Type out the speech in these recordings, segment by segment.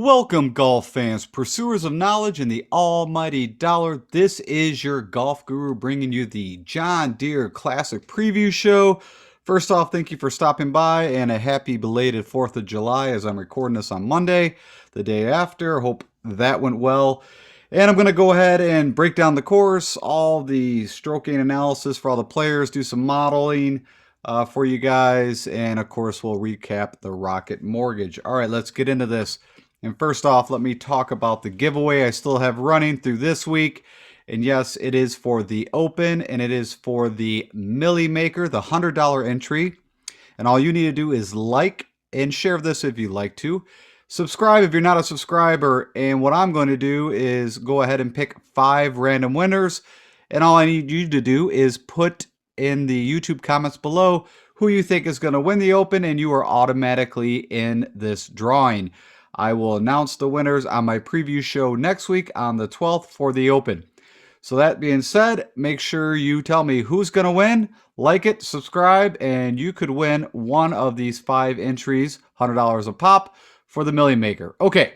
Welcome, golf fans, pursuers of knowledge and the almighty dollar. This is your golf guru bringing you the John Deere Classic preview show. First off, thank you for stopping by and a happy belated 4th of July as I'm recording this on Monday, the day after. Hope that went well. And I'm going to go ahead and break down the course, all the stroking analysis for all the players, do some modeling for you guys, and of course, we'll recap the Rocket Mortgage. All right, let's get into this. And first off, let me talk about the giveaway I still have running through this week. And yes, it is for the Open, and it is for the Millie Maker, the $100 entry. And all you need to do is like and share this if you'd like to. Subscribe if you're not a subscriber. And what I'm going to do is go ahead and pick 5 random winners. And all I need you to do is put in the YouTube comments below who you think is going to win the Open, and you are automatically in this drawing. I will announce the winners on my preview show next week on the 12th for the Open. So that being said, make sure you tell me who's going to win, like it, subscribe, and you could win one of these 5 entries, $100 a pop, for the Millie Maker. Okay,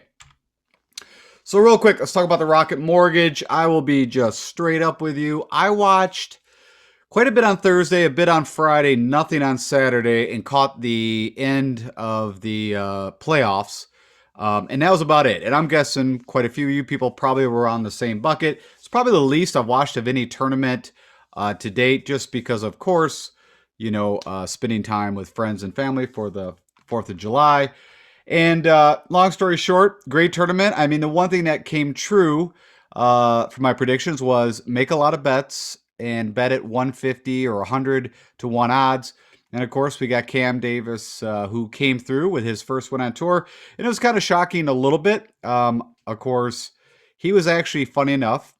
so real quick, let's talk about the Rocket Mortgage. I will be just straight up with you. I watched quite a bit on Thursday, a bit on Friday, nothing on Saturday, and caught the end of the playoffs. And that was about it. And I'm guessing quite a few of you people probably were on the same bucket. It's probably the least I've watched of any tournament to date, just because, of course, spending time with friends and family for the 4th of July. And long story short, great tournament. I mean, the one thing that came true for my predictions was make a lot of bets and bet at 150 or 100 to 1 odds. And of course, we got Cam Davis, who came through with his first win on tour. And it was kind of shocking a little bit. Of course, he was actually, funny enough,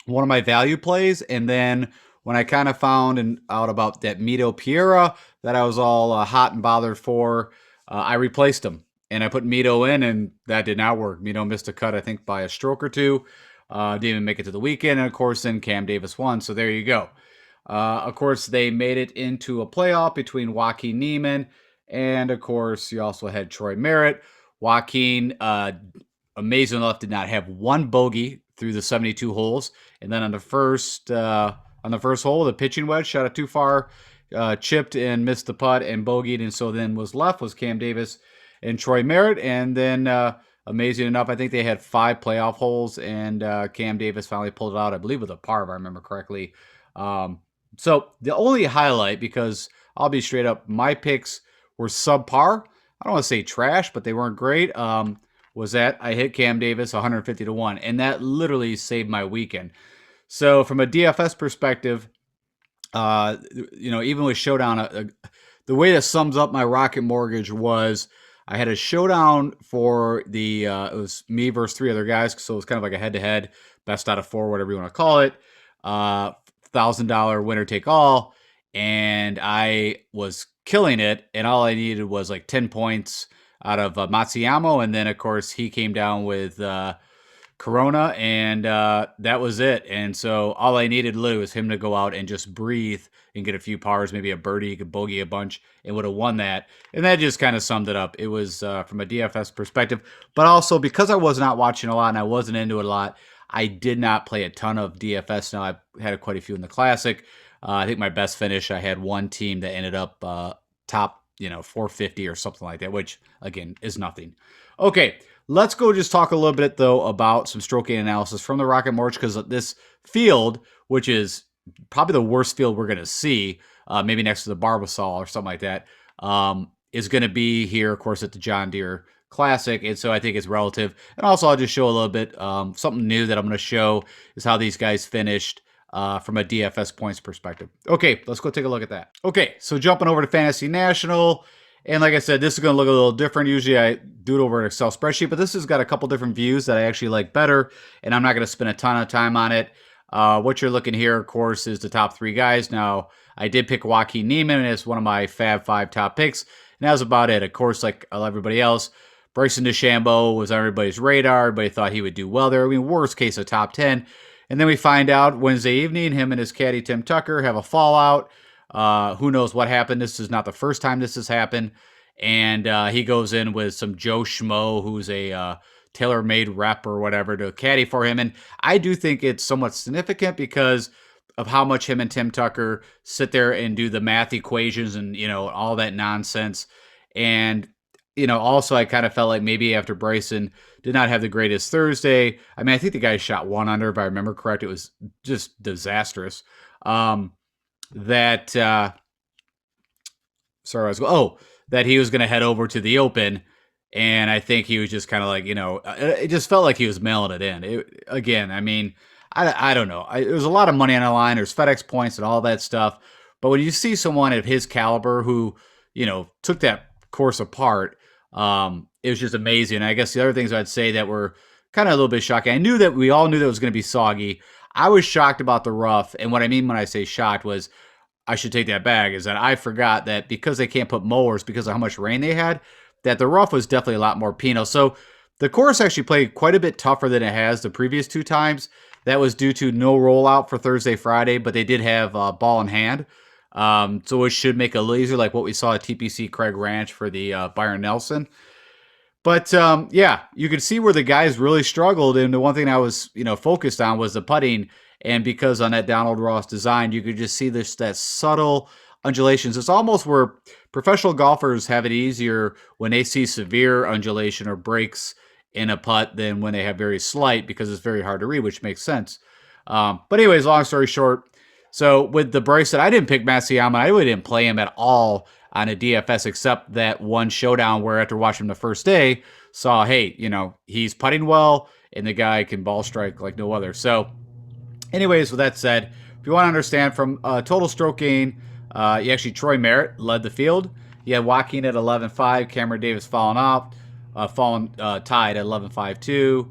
one of my value plays. And then when I kind of found out about that Mito Piera that I was all hot and bothered for, I replaced him. And I put Mito in, and that did not work. Mito missed a cut, I think, by a stroke or two. Didn't even make it to the weekend. And of course, then Cam Davis won. So there you go. Of course, they made it into a playoff between Joaquin Niemann and, of course, you also had Troy Merritt. Joaquin, amazing enough, did not have one bogey through the 72 holes. And then on the first hole, the pitching wedge shot it too far, chipped and missed the putt and bogeyed. And so then was Cam Davis and Troy Merritt. And then, amazing enough, I think they had 5 playoff holes, and Cam Davis finally pulled it out, I believe, with a par, if I remember correctly. So the only highlight, because I'll be straight up, my picks were subpar. I don't want to say trash, but they weren't great. Was that I hit Cam Davis 150 to 1, and that literally saved my weekend. So from a DFS perspective, even with Showdown, the way that sums up my Rocket Mortgage was I had a showdown for the, it was me versus 3 other guys. So it was kind of like a head-to-head, best out of 4, whatever you want to call it. $1,000 winner take all, and I was killing it, and all I needed was like 10 points out of Matsuyama, and then of course he came down with Corona, and that was it. And so all I needed literally was him to go out and just breathe and get a few pars, maybe a birdie, could bogey a bunch, and would have won that. And that just kind of summed it up. It was from a DFS perspective, but also because I was not watching a lot and I wasn't into it a lot, I did not play a ton of DFS. Now, I had quite a few in the Classic. I think my best finish, I had one team that ended up top, 450 or something like that, which, again, is nothing. Okay, let's go just talk a little bit, though, about some stroking analysis from the Rocket Mortgage, because this field, which is probably the worst field we're going to see, maybe next to the Barbasol or something like that, is going to be here, of course, at the John Deere Classic, and so I think it's relative. And also, I'll just show a little bit, something new that I'm going to show is how these guys finished from a DFS points perspective. Okay, let's go take a look at that. Okay, so jumping over to Fantasy National, and like I said, this is going to look a little different. Usually I do it over an Excel spreadsheet, but this has got a couple different views that I actually like better, and I'm not going to spend a ton of time on it. What you're looking here, of course, is the top 3 guys. Now, I did pick Joaquin Niemann as one of my Fab 5 top picks, and that was about it. Of course, like everybody else, Bryson DeChambeau was on everybody's radar. Everybody thought he would do well there. I mean, worst case, a top 10. And then we find out Wednesday evening, him and his caddy, Tim Tucker, have a fallout. Who knows what happened? This is not the first time this has happened. and he goes in with some Joe Schmo, who's a tailor-made rep or whatever, to caddy for him. And I do think it's somewhat significant because of how much him and Tim Tucker sit there and do the math equations and, all that nonsense. And, also I kind of felt like maybe after Bryson did not have the greatest Thursday. I mean, I think the guy shot 1 under, if I remember correct. It was just disastrous. That sorry, I was that he was going to head over to the Open, and I think he was just kind of like, it just felt like he was mailing it in. Again, I mean, I don't know. It was a lot of money on the line. There's FedEx points and all that stuff. But when you see someone of his caliber who, took that course apart, it was just amazing. I guess the other things I'd say that were kind of a little bit shocking. I knew that we all knew that it was going to be soggy. I was shocked about the rough, and what I mean when I say shocked was I should take that back, is that I forgot that because they can't put mowers because of how much rain they had, that the rough was definitely a lot more penal. So the course actually played quite a bit tougher than it has the previous 2 times. That was due to no rollout for Thursday, Friday, but they did have ball in hand. So it should make it a little easier, like what we saw at TPC Craig Ranch for the Byron Nelson. But yeah, you could see where the guys really struggled, and the one thing I was focused on was the putting. And because on that Donald Ross design, you could just see that subtle undulations. It's almost where professional golfers have it easier when they see severe undulation or breaks in a putt than when they have very slight, because it's very hard to read, which makes sense. But anyways, long story short, so with the Bryson, I didn't pick Matsuyama. I really didn't play him at all on a DFS, except that one showdown where after watching him the first day, saw, hey, he's putting well, and the guy can ball strike like no other. So anyways, with that said, if you want to understand from total stroke gain, Troy Merritt led the field. He had Joaquin at 11.5, Cameron Davis tied at 11.52.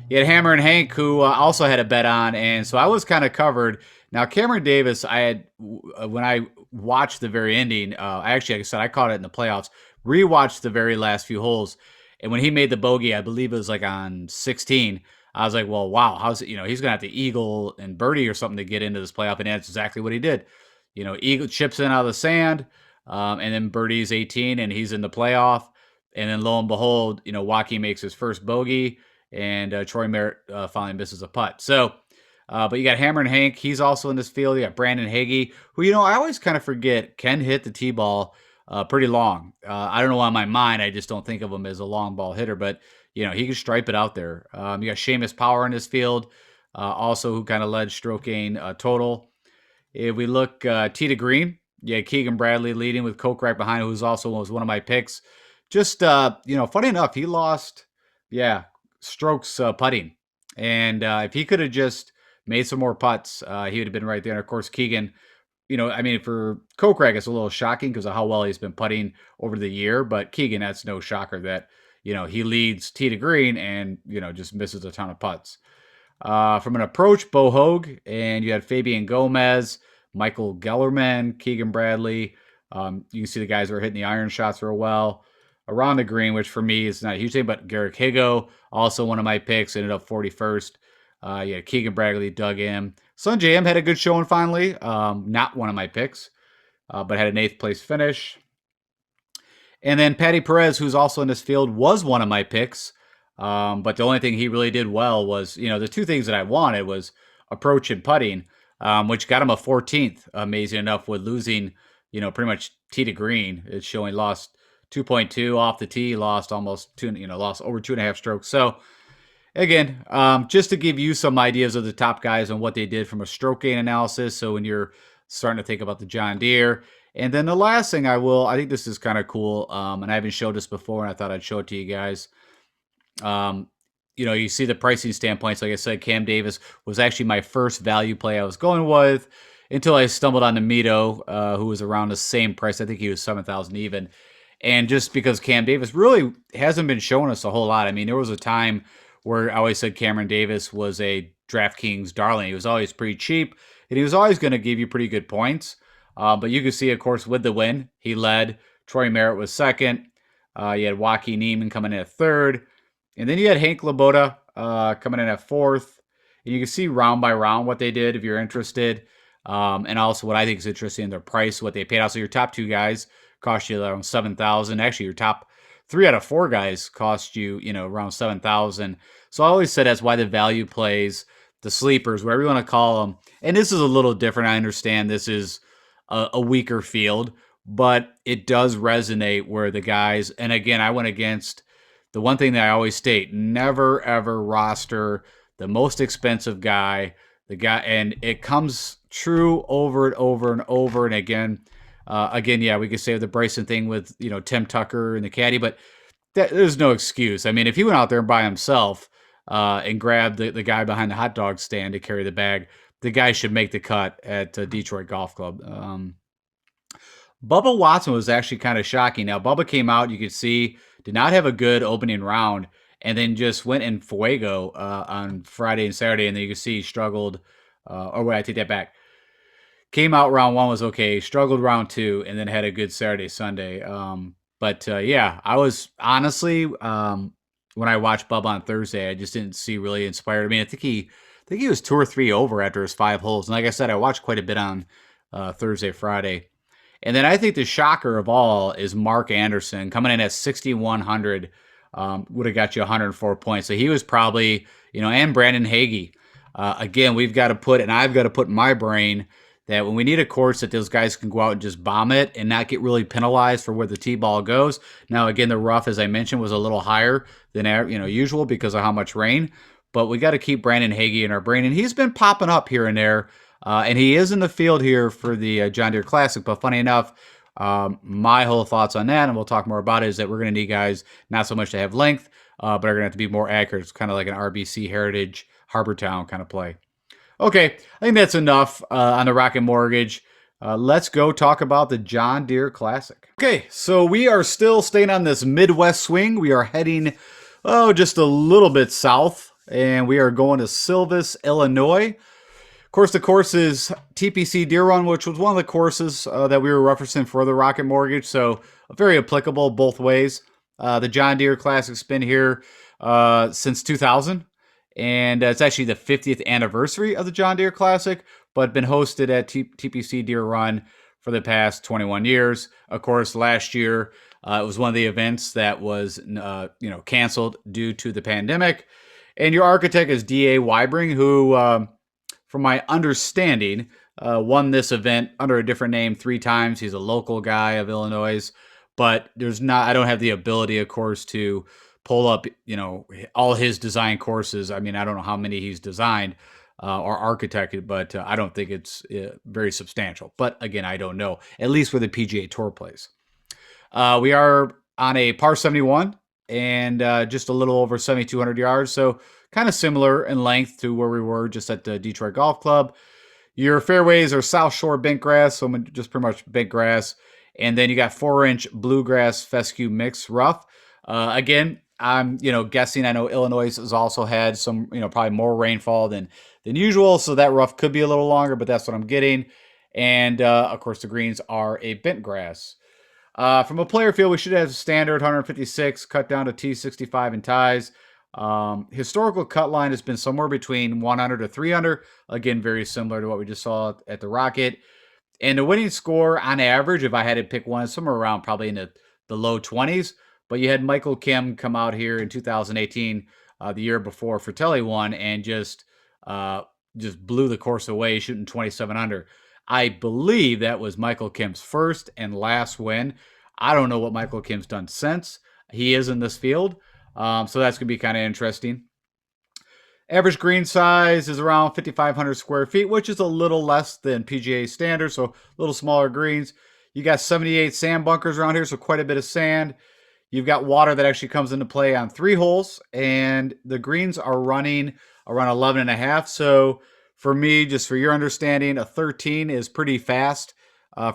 You had Hammer and Hank, who also had a bet on, and so I was kind of covered. Now, Cameron Davis, when I watched the very ending, like I said, I caught it in the playoffs, rewatched the very last few holes, and when he made the bogey, I believe it was like on 16, I was like, well, wow, how's it, he's going to have to eagle and birdie or something to get into this playoff, and that's exactly what he did. Eagle chips in out of the sand, and then birdie's 18, and he's in the playoff, and then lo and behold, Joaquin makes his first bogey, and Troy Merritt finally misses a putt. So, but you got Hammer and Hank. He's also in this field. You got Brandon Hagee, who, I always kind of forget can hit the tee ball pretty long. I don't know why in my mind I just don't think of him as a long ball hitter, but, he can stripe it out there. You got Seamus Power in this field, also who kind of led stroke gain total. If we look tee to green, Keegan Bradley leading with Kokrak behind, who's also was one of my picks. Just, funny enough, he lost, strokes putting. And if he could have just made some more putts, he would have been right there. And of course, Keegan, for Kokrak, it's a little shocking because of how well he's been putting over the year. But Keegan, that's no shocker that, he leads tee to green and, just misses a ton of putts. From an approach, Bo Hogue, and you had Fabian Gomez, Michael Gellerman, Keegan Bradley. You can see the guys who are hitting the iron shots real well. Around the green, which for me is not a huge thing, but Garrick Higo, also one of my picks, ended up 41st. Keegan Bradley dug in. Sun Jam had a good showing finally. Not one of my picks, but had an 8th place finish. And then Patty Perez, who's also in this field, was one of my picks. But the only thing he really did well was, the 2 things that I wanted was approach and putting, which got him a 14th, amazing enough, with losing, pretty much tee to green. It's showing lost 2.2 off the tee, lost almost lost over 2.5 strokes. So again, just to give you some ideas of the top guys and what they did from a stroke gain analysis. So when you're starting to think about the John Deere. And then the last thing I think this is kind of cool, and I haven't showed this before, and I thought I'd show it to you guys. You see the pricing standpoints. Like I said, Cam Davis was actually my first value play I was going with until I stumbled on Mito, who was around the same price. I think he was 7,000 even. And just because Cam Davis really hasn't been showing us a whole lot. I mean, there was a time where I always said Cameron Davis was a DraftKings darling. He was always pretty cheap, and he was always going to give you pretty good points. But you can see, of course, with the win, he led. Troy Merritt was second. You had Joaquin Neiman coming in at third. And then you had Hank Laboda coming in at fourth. And you can see round by round what they did if you're interested. And also what I think is interesting, their price, what they paid out. So your top 2 guys, cost you around 7,000. Actually, your top 3 out of 4 guys cost you, around 7,000. So I always said that's why the value plays, the sleepers, whatever you want to call them. And this is a little different. I understand this is a weaker field, but it does resonate where the guys, and again, I went against the one thing that I always state: never ever roster the most expensive guy, the guy, and it comes true over and over and over and again. Yeah, we could say the Bryson thing with Tim Tucker and the caddy, but there's no excuse. I mean, if he went out there by himself and grabbed the guy behind the hot dog stand to carry the bag, the guy should make the cut at Detroit Golf Club. Bubba Watson was actually kind of shocking. Now, Bubba came out, you could see, did not have a good opening round, and then just went in fuego on Friday and Saturday, and then you could see he struggled. I take that back. Came out round 1 was okay, struggled round 2, and then had a good Saturday, Sunday. Yeah, I was honestly, when I watched Bubba on Thursday, I just didn't see really inspired. I mean, I think he was 2 or 3 over after his 5 holes. And like I said, I watched quite a bit on Thursday, Friday. And then I think the shocker of all is Mark Anderson coming in at 6,100, would have got you 104 points. So he was probably, and Brandon Hagee. Again, we've got to put, and I've got to put in my brain that when we need a course that those guys can go out and just bomb it and not get really penalized for where the tee ball goes. Now, again, the rough, as I mentioned, was a little higher than usual because of how much rain. But we got to keep Brandon Hagee in our brain, and he's been popping up here and there. And he is in the field here for the John Deere Classic. But funny enough, my whole thoughts on that, and we'll talk more about it, is that we're going to need guys not so much to have length, but are going to have to be more accurate. It's kind of like an RBC Heritage Harbor Town kind of play. Okay, I think that's enough on the Rocket Mortgage. Let's go talk about the John Deere Classic. Okay, so we are still staying on this Midwest swing. We are heading, just a little bit south, and we are going to Silvis, Illinois. Of course, the course is TPC Deere Run, which was one of the courses that we were referencing for the Rocket Mortgage, so very applicable both ways. The John Deere Classic's been here since 2000. And it's actually the 50th anniversary of the John Deere Classic, but been hosted at TPC Deere Run for the past 21 years. Of course, last year it was one of the events that was canceled due to the pandemic. And your architect is D.A. Weibring, who, from my understanding, won this event under a different name 3 times. He's a local guy of Illinois, but I don't have the ability, of course, to pull up, all his design courses. I mean, I don't know how many he's designed or architected, but I don't think it's very substantial. But again, I don't know, at least where the PGA Tour plays. We are on a par 71 and just a little over 7,200 yards. So kind of similar in length to where we were just at the Detroit Golf Club. Your fairways are South Shore bent grass, so just pretty much bent grass. And then you got 4-inch bluegrass fescue mix rough. Again, I'm, guessing. I know Illinois has also had some, probably more rainfall than usual, so that rough could be a little longer, but that's what I'm getting. And of course, the greens are a bent grass. From a player field, we should have standard 156, cut down to T65 in ties. Historical cut line has been somewhere between 100 to 300. Again, very similar to what we just saw at the Rocket. And the winning score on average, if I had to pick one, is somewhere around probably in the low 20s. But you had Michael Kim come out here in 2018, the year before Fratelli won, and just blew the course away, shooting 27 under. I believe that was Michael Kim's first and last win. I don't know what Michael Kim's done since. He is in this field, so that's going to be kind of interesting. Average green size is around 5,500 square feet, which is a little less than PGA standard, so a little smaller greens. You got 78 sand bunkers around here, so quite a bit of sand. You've got water that actually comes into play on 3 holes, and the greens are running around 11.5. So for me, just for your understanding, a 13 is pretty fast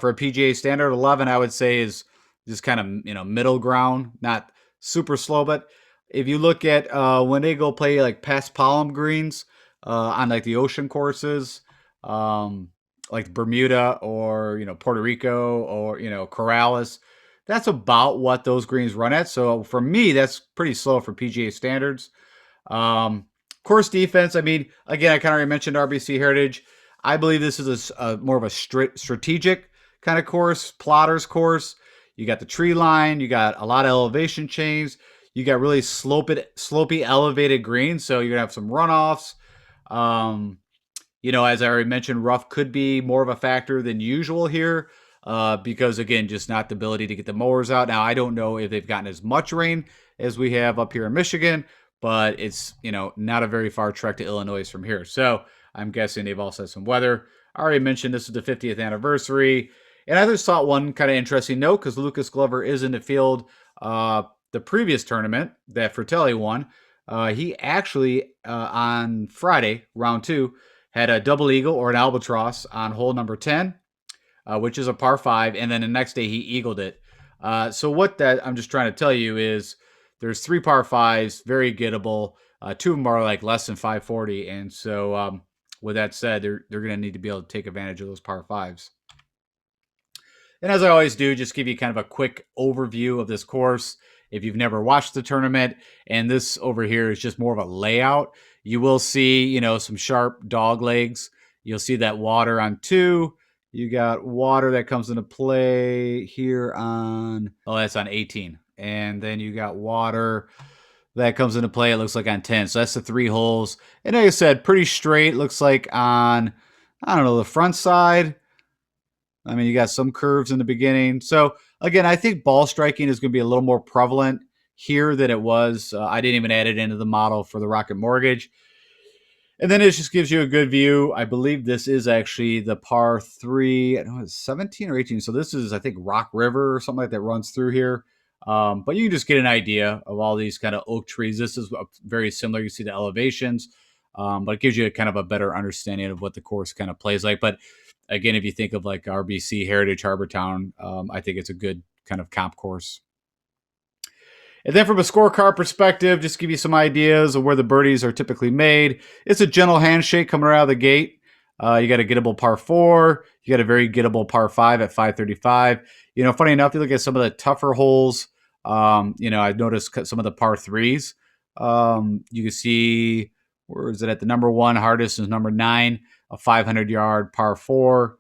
for a PGA standard. 11, I would say, is just kind of middle ground, not super slow. But if you look at when they go play like Paspalum greens on like the ocean courses, like Bermuda or Puerto Rico or Corrales. That's about what those greens run at. So for me, that's pretty slow for PGA standards. Course defense, I mean, again, I kind of already mentioned RBC Heritage. I believe this is a more of a strategic kind of course, plotter's course. You got the tree line. You got a lot of elevation change. You got really slopey, elevated greens. So you're going to have some runoffs. Um, as I already mentioned, rough could be more of a factor than usual here because, again, just not the ability to get the mowers out. Now, I don't know if they've gotten as much rain as we have up here in Michigan, but it's, not a very far trek to Illinois from here. So I'm guessing they've also had some weather. I already mentioned this is the 50th anniversary. And I just thought one kind of interesting note because Lucas Glover is in the field. The previous tournament that Fratelli won, he actually, on Friday, round 2, had a double eagle or an albatross on hole number 10, which is a par 5, and then the next day he eagled it. So what that I'm just trying to tell you is there's 3 par 5s, very gettable. 2 of them are like less than 540, and so with that said, they're going to need to be able to take advantage of those par 5s. And as I always do, just give you kind of a quick overview of this course if you've never watched the tournament. And this over here is just more of a layout. You will see, some sharp dog legs. You'll see that water on 2. You got water that comes into play here that's on 18. And then you got water that comes into play, it looks like on 10. So that's the 3 holes. And like I said, pretty straight. Looks like on, I don't know, the front side. I mean, you got some curves in the beginning. So again, I think ball striking is going to be a little more prevalent here than it was. I didn't even add it into the model for the Rocket Mortgage. And then it just gives you a good view. I believe this is actually the par 3. I don't know, it's 17 or 18. So this is, I think, Rock River or something like that runs through here. But you can just get an idea of all these kind of oak trees. This is very similar. You see the elevations, but it gives you a kind of a better understanding of what the course kind of plays like. But again, if you think of like RBC, Heritage, Harbor Town, I think it's a good kind of comp course. And then from a scorecard perspective, just give you some ideas of where the birdies are typically made. It's a gentle handshake coming right out of the gate. You got a gettable par 4. You got a very gettable par 5 at 535. Funny enough, you look at some of the tougher holes. I've noticed some of the par 3s. You can see, where is it at? The number 1 hardest is number 9, a 500-yard par 4.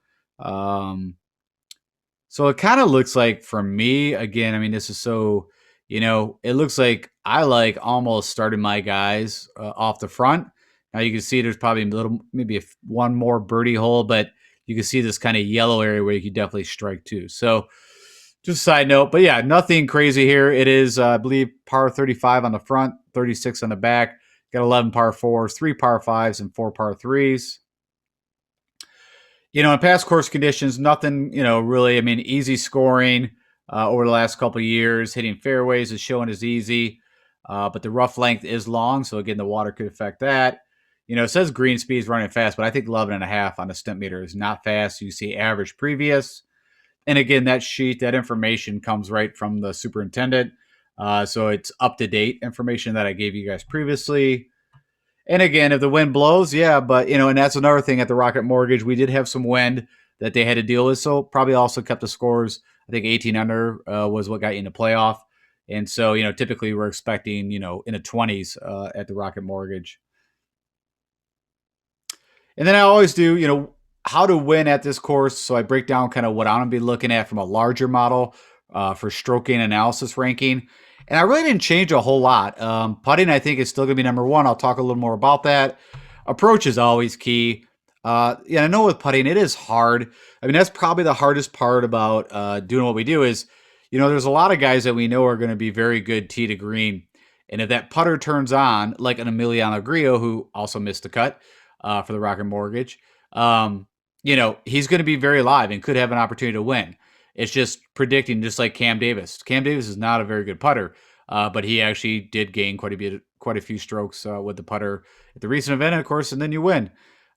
So it kind of looks like, for me, again, I mean, this is so, it looks like I like almost started my guys off the front. Now you can see there's probably maybe one more birdie hole, but you can see this kind of yellow area where you could definitely strike too. So just a side note, but yeah, nothing crazy here. It is, I believe, par 35 on the front, 36 on the back. Got 11 par 4s, 3 par 5s, and 4 par 3s. In past course conditions, nothing, really, I mean, easy scoring over the last couple of years. Hitting fairways is showing as easy, but the rough length is long. So again, the water could affect that. It says green speed is running fast, but I think 11.5 on the stimp meter is not fast. You see average previous. And again, that sheet, that information comes right from the superintendent. So it's up-to-date information that I gave you guys previously. And again, if the wind blows, yeah, but, and that's another thing at the Rocket Mortgage. We did have some wind that they had to deal with, so probably also kept the scores. I think 18 under was what got you into playoff. And so, typically we're expecting, in the 20s at the Rocket Mortgage. And then I always do, how to win at this course. So I break down kind of what I'm going to be looking at from a larger model for stroking analysis ranking. And I really didn't change a whole lot. Putting, I think, is still going to be number 1. I'll talk a little more about that. Approach is always key. I know with putting, it is hard. I mean, that's probably the hardest part about doing what we do is, there's a lot of guys that we know are going to be very good tee to green. And if that putter turns on, like an Emiliano Grillo, who also missed the cut for the Rocket Mortgage, he's going to be very live and could have an opportunity to win. It's just predicting, just like Cam Davis. Cam Davis is not a very good putter, but he actually did gain quite a few strokes with the putter at the recent event, of course, and then you win.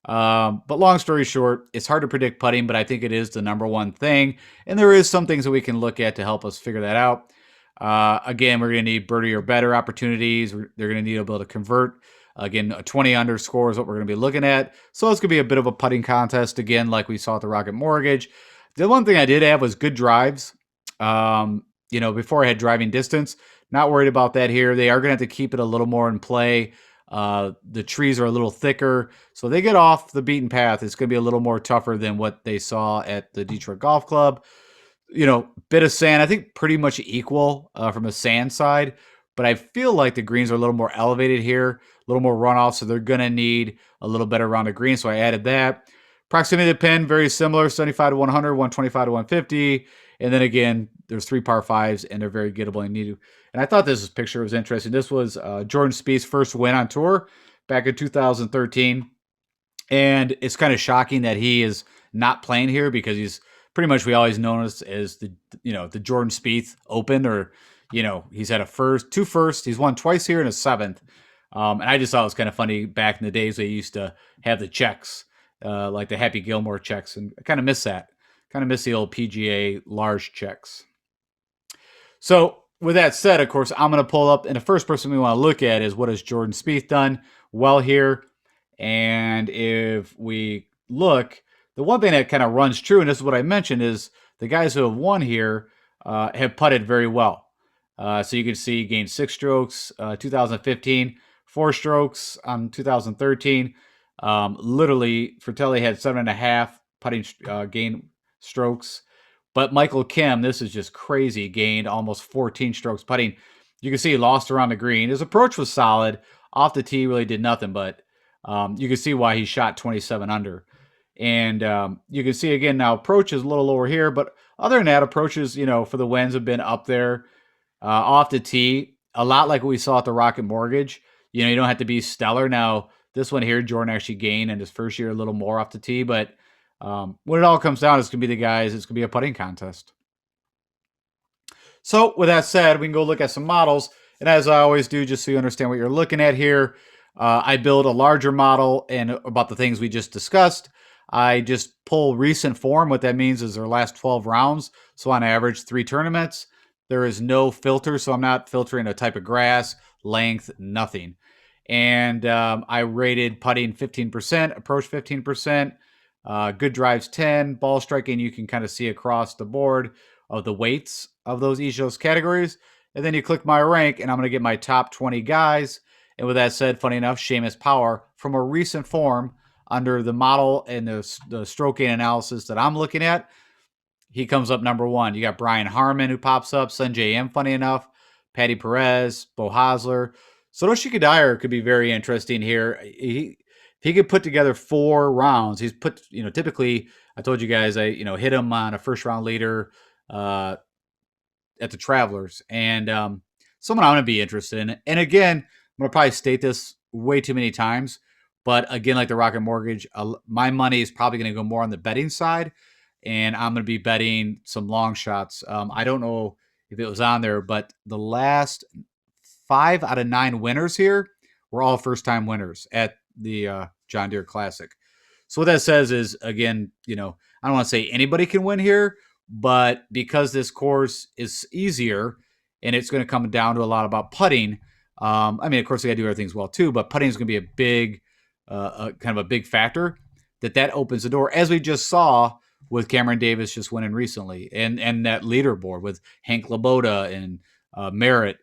But long story short, it's hard to predict putting, but I think it is the number 1 thing. And there is some things that we can look at to help us figure that out. Again, we're going to need birdie or better opportunities. They're going to need to be able to convert. Again, a 20 under score is what we're going to be looking at. So it's going to be a bit of a putting contest, again, like we saw at the Rocket Mortgage. The one thing I did have was good drives. Before I had driving distance, not worried about that here. They are going to have to keep it a little more in play. The trees are a little thicker, so they get off the beaten path. It's going to be a little more tougher than what they saw at the Detroit Golf Club. Bit of sand. I think pretty much equal from a sand side, but I feel like the greens are a little more elevated here, a little more runoff, so they're going to need a little better round of green, so I added that. Proximity to the pin, very similar, 75 to 100, 125 to 150, and then again, there's 3 par 5s, and they're very gettable and needed. And I thought this picture was interesting. This was Jordan Spieth's first win on tour back in 2013, and it's kind of shocking that he is not playing here because he's pretty much we always known as the Jordan Spieth Open, or he's had two firsts, he's won twice here and a seventh, and I just thought it was kind of funny back in the days they used to have the checks like the Happy Gilmore checks, and I kind of miss that, kind of miss the old PGA large checks. So with that said, of course, I'm going to pull up, and the first person we want to look at is what has Jordan Spieth done well here. And if we look, the one thing that kind of runs true, and this is what I mentioned, is the guys who have won here have putted very well. So you can see he gained 6 strokes, 2015, 4 strokes on 2013. Literally, Fratelli had 7.5 putting gain strokes. But Michael Kim, this is just crazy, gained almost 14 strokes putting. You can see he lost around the green. His approach was solid. Off the tee, really did nothing, but you can see why he shot 27 under. And you can see, again, now approach is a little lower here, but other than that, approaches, for the wins have been up there. Off the tee, a lot like what we saw at the Rocket Mortgage. You don't have to be stellar. Now, this one here, Jordan actually gained in his first year a little more off the tee, but when it all comes down, it's going to be the guys. It's going to be a putting contest. So with that said, we can go look at some models. And as I always do, just so you understand what you're looking at here, I build a larger model and about the things we just discussed. I just pull recent form. What that means is their last 12 rounds. So on average, 3 tournaments. There is no filter, so I'm not filtering a type of grass, length, nothing. And I rated putting 15%, approach 15%, good drives 10, ball striking you can kind of see across the board of the weights of each of those categories. And then you click my rank, and I'm going to get my top 20 guys. And with that said, funny enough, Seamus Power from a recent form under the model and the stroke gain analysis that I'm looking at, he comes up number 1. You got Brian Harmon who pops up, Sungjae Im, funny enough, Patty Perez, Bo Hosler. Satoshi Kodaira could be very interesting here. He could put together 4 rounds. He's put, typically, I told you guys, I, hit him on a first round leader at the Travelers, and someone I'm going to be interested in. And again, I'm going to probably state this way too many times, but again, like the Rocket Mortgage, my money is probably going to go more on the betting side, and I'm going to be betting some long shots. I don't know if it was on there, but the last 5 out of 9 winners here were all first-time winners at the John Deere Classic. So what that says is, again, I don't want to say anybody can win here, but because this course is easier and it's going to come down to a lot about putting, of course, they got to do other things well too, but putting is going to be a big, kind of a big factor that opens the door, as we just saw with Cameron Davis just winning recently, and that leaderboard with Hank Laboda and Merritt,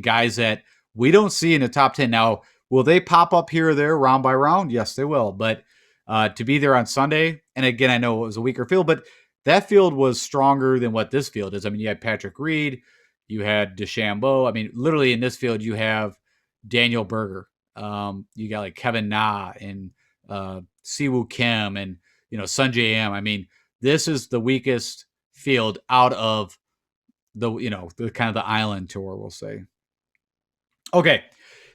guys that we don't see in the top 10. Now, will they pop up here or there round by round? Yes, they will. But to be there on Sunday, and again, I know it was a weaker field, but that field was stronger than what this field is. You had Patrick Reed, you had DeChambeau. Literally in this field, you have Daniel Berger. You got like Kevin Na and Siwoo Kim and Sungjae Im. This is the weakest field out of the kind of the island tour, we'll say. Okay,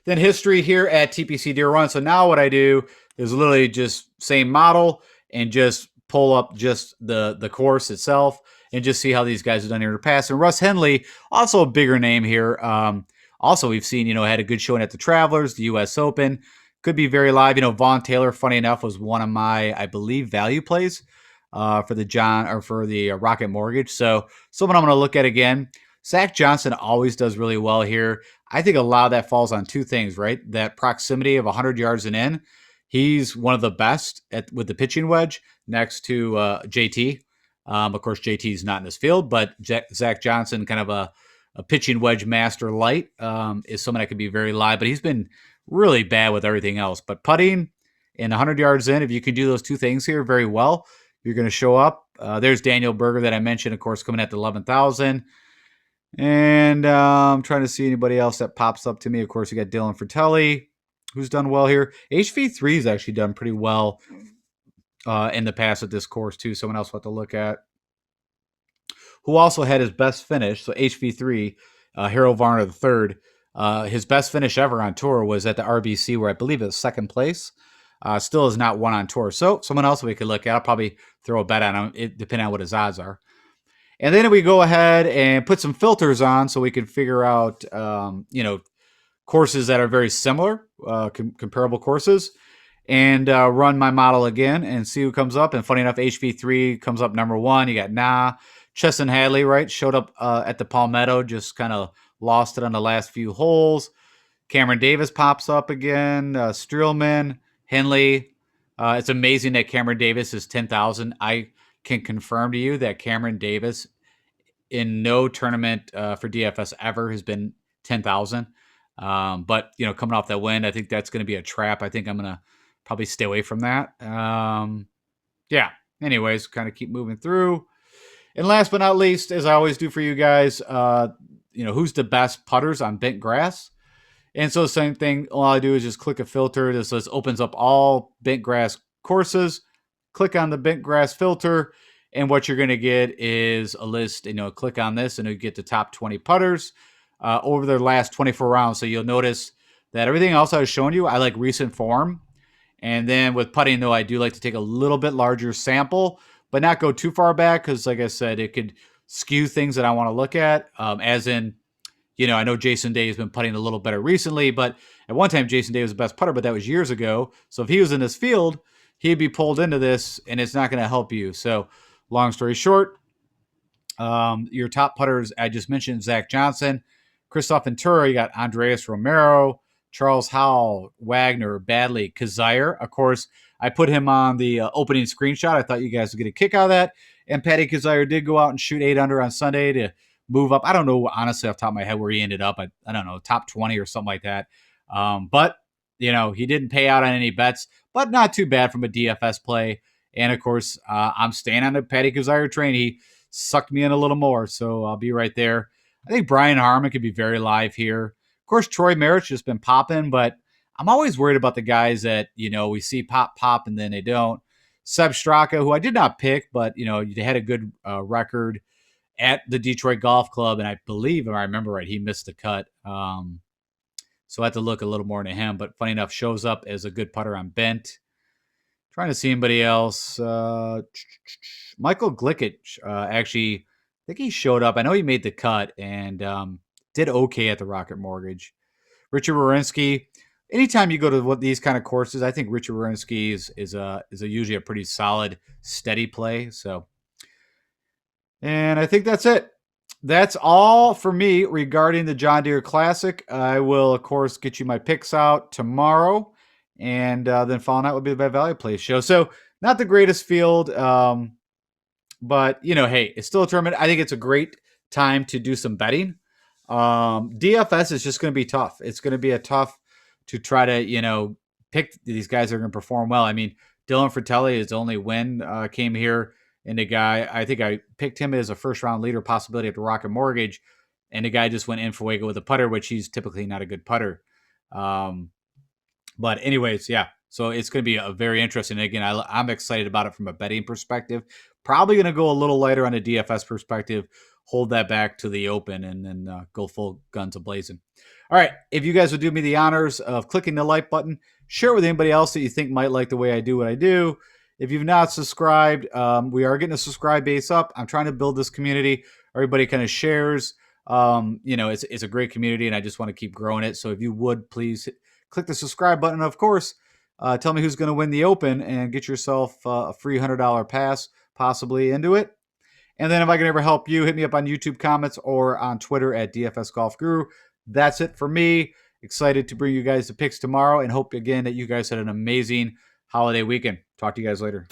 then history here at TPC Deere Run. So now what I do is literally just same model and just pull up just the course itself and just see how these guys have done here in the past. And Russ Henley, also a bigger name here. Also, we've seen, had a good showing at the Travelers, the U.S. Open. Could be very live. Vaughn Taylor, funny enough, was one of my, I believe, value plays for the Rocket Mortgage. So someone I'm going to look at again. Zach Johnson always does really well here. I think a lot of that falls on 2 things, right? That proximity of 100 yards and in. He's one of the best with the pitching wedge next to JT. Of course, JT's not in this field, but Zach Johnson, kind of a pitching wedge master light, is someone that could be very live, but he's been really bad with everything else. But putting and 100 yards in, if you can do those 2 things here very well, you're going to show up There's Daniel Berger that I mentioned, of course, coming at the 11,000. And I'm trying to see anybody else that pops up to me. Of course, you got Dylan Fratelli, who's done well here. HV3 has actually done pretty well in the past at this course, too. Someone else we'll have to look at. Who also had his best finish, so HV3, Harold Varner III, his best finish ever on tour was at the RBC, where I believe it was second place. Still has not won on tour. So someone else we could look at. I'll probably throw a bet on him, depending on what his odds are. And then we go ahead and put some filters on so we can figure out, courses that are very similar, comparable courses, and run my model again and see who comes up. And funny enough, HV3 comes up number one. You got Chesson Hadley, right? Showed up at the Palmetto, just kind of lost it on the last few holes. Cameron Davis pops up again. Streelman, Henley. It's amazing that Cameron Davis is 10,000. I can confirm to you that Cameron Davis in no tournament for DFS ever has been 10,000. But, coming off that win, I think that's going to be a trap. I think I'm going to probably stay away from that. Yeah. Anyways, kind of keep moving through. And last but not least, as I always do for you guys, who's the best putters on bent grass? And so same thing, all I do is just click a filter. This opens up all bent grass courses. Click on the bent grass filter, and what you're going to get is a list. Click on this, and you get the top 20 putters over their last 24 rounds. So you'll notice that everything else I was showing you, I like recent form. And then with putting, though, I do like to take a little bit larger sample, but not go too far back because, like I said, it could skew things that I want to look at, as in, I know Jason Day has been putting a little better recently, but at one time Jason Day was the best putter, but that was years ago. So if he was in this field, he'd be pulled into this, and it's not going to help you. So long story short, your top putters, I just mentioned Zach Johnson, Christoph Ventura, you got Andreas Romero, Charles Howell, Wagner, Badley, Kazire. Of course, I put him on the opening screenshot. I thought you guys would get a kick out of that. And Patty Kazire did go out and shoot 8 under on Sunday to move up. I don't know, honestly, off the top of my head where he ended up. I don't know, top 20 or something like that. But, he didn't pay out on any bets, but not too bad from a DFS play. And, of course, I'm staying on the Patty Kazire train. He sucked me in a little more, so I'll be right there. I think Brian Harmon could be very live here. Of course, Troy Merritt's just been popping, but I'm always worried about the guys that, we see pop, and then they don't. Seb Straka, who I did not pick, but, they had a good record at the Detroit Golf Club, and I believe, if I remember right, he missed the cut. So I have to look a little more into him, but funny enough, shows up as a good putter on bent. Trying to see anybody else. Michael Glickett, actually, I think he showed up. I know he made the cut and did okay at the Rocket Mortgage. Richard Wierenski. Anytime you go to these kind of courses, I think Richard Wierenski is usually a pretty solid, steady play. So, and I think that's it. That's all for me regarding the John Deere Classic. I will, of course, get you my picks out tomorrow, and then following that would be the Value Play show. So, not the greatest field, but hey, it's still a tournament. I think it's a great time to do some betting. DFS is just going to be tough. It's going to be tough to try to, pick these guys that are going to perform well. I mean, Dylan Fratelli, his only win came here, and the guy, I think I picked him as a first-round leader possibility at the Rocket Mortgage, and the guy just went in for Fuego with a putter, which he's typically not a good putter. But anyways, yeah. So it's going to be a very interesting. Again, I'm excited about it from a betting perspective. Probably going to go a little lighter on a DFS perspective, hold that back to the open, and then go full guns a-blazing. All right, if you guys would do me the honors of clicking the like button, share it with anybody else that you think might like the way I do what I do. If you've not subscribed, we are getting a subscribe base up. I'm trying to build this community. Everybody kind of shares. It's a great community, and I just want to keep growing it. So if you would, please click the subscribe button. Of course, tell me who's going to win the Open and get yourself a free $100 pass possibly into it. And then if I can ever help you, hit me up on YouTube comments or on Twitter at DFS Golf Guru. That's it for me. Excited to bring you guys the picks tomorrow, and hope again that you guys had an amazing holiday weekend. Talk to you guys later.